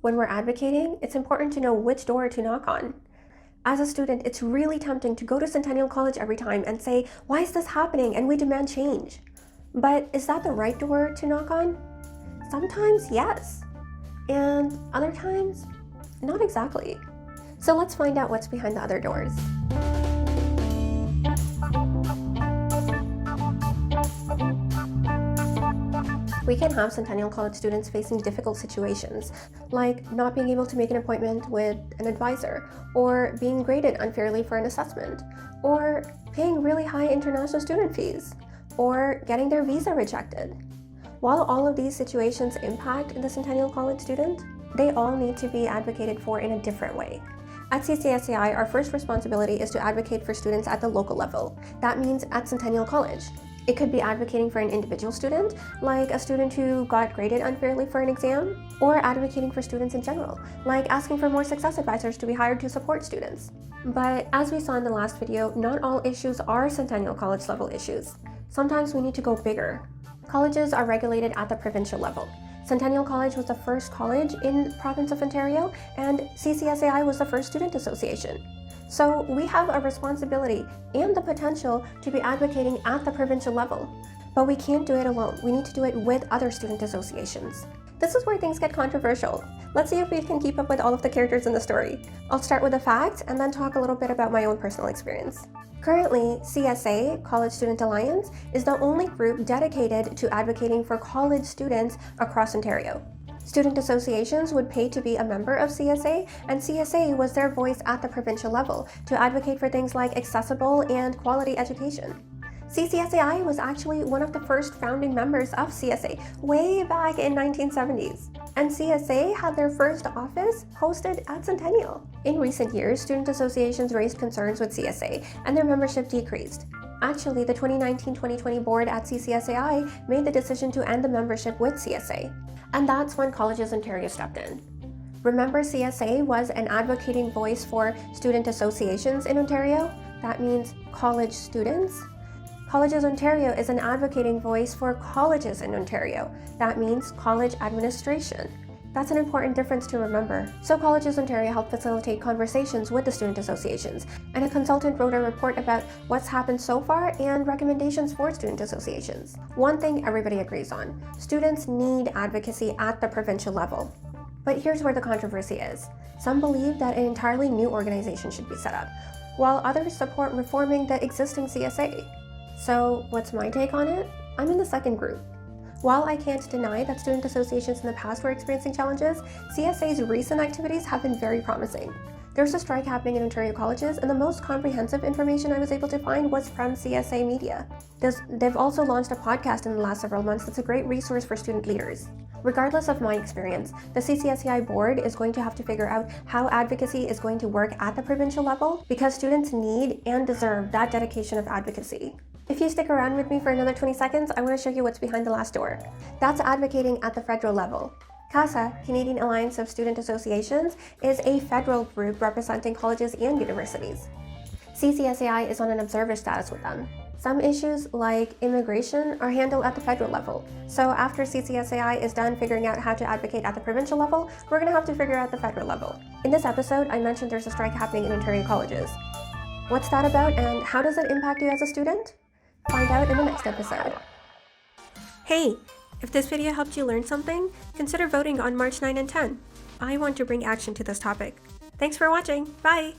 When we're advocating, it's important to know which door to knock on. As a student, it's really tempting to go to Centennial College every time and say, "Why is this happening?" and we demand change. But is that the right door to knock on? Sometimes, yes. And other times, not exactly. So let's find out what's behind the other doors. We can have Centennial College students facing difficult situations, like not being able to make an appointment with an advisor, or being graded unfairly for an assessment, or paying really high international student fees, or getting their visa rejected. While all of these situations impact the Centennial College student, they all need to be advocated for in a different way. At CCSAI, our first responsibility is to advocate for students at the local level. That means at Centennial College. It could be advocating for an individual student, like a student who got graded unfairly for an exam, or advocating for students in general, like asking for more success advisors to be hired to support students. But as we saw in the last video, not all issues are Centennial College level issues. Sometimes we need to go bigger. Colleges are regulated at the provincial level. Centennial College was the first college in the province of Ontario, and CCSAI was the first student association. So we have a responsibility and the potential to be advocating at the provincial level. But we can't do it alone. We need to do it with other student associations. This is where things get controversial. Let's see if we can keep up with all of the characters in the story. I'll start with the facts and then talk a little bit about my own personal experience. Currently, CSA, College Student Alliance, is the only group dedicated to advocating for college students across Ontario. Student associations would pay to be a member of CSA, and CSA was their voice at the provincial level to advocate for things like accessible and quality education. CCSAI was actually one of the first founding members of CSA way back in 1970s, and CSA had their first office hosted at Centennial. In recent years, student associations raised concerns with CSA, and their membership decreased. Actually, the 2019-2020 board at CCSAI made the decision to end the membership with CSA. And that's when Colleges Ontario stepped in. Remember, CSA was an advocating voice for student associations in Ontario? That means college students. Colleges Ontario is an advocating voice for colleges in Ontario. That means college administration. That's an important difference to remember. So Colleges Ontario helped facilitate conversations with the student associations, and a consultant wrote a report about what's happened so far and recommendations for student associations. One thing everybody agrees on: students need advocacy at the provincial level. But here's where the controversy is. Some believe that an entirely new organization should be set up, while others support reforming the existing CSA. So what's my take on it? I'm in the second group. While I can't deny that student associations in the past were experiencing challenges, CSA's recent activities have been very promising. There's a strike happening in Ontario colleges, and the most comprehensive information I was able to find was from CSA Media. They've also launched a podcast in the last several months that's a great resource for student leaders. Regardless of my experience, the CCSAI board is going to have to figure out how advocacy is going to work at the provincial level, because students need and deserve that dedication of advocacy. If you stick around with me for another 20 seconds, I want to show you what's behind the last door. That's advocating at the federal level. CASA, Canadian Alliance of Student Associations, is a federal group representing colleges and universities. CCSAI is on an observer status with them. Some issues, like immigration, are handled at the federal level. So after CCSAI is done figuring out how to advocate at the provincial level, we're going to have to figure out the federal level. In this episode, I mentioned there's a strike happening in Ontario colleges. What's that about, and how does it impact you as a student? Find out in the next episode. Hey, if this video helped you learn something, consider voting on March 9 and 10. I want to bring action to this topic. Thanks for watching. Bye!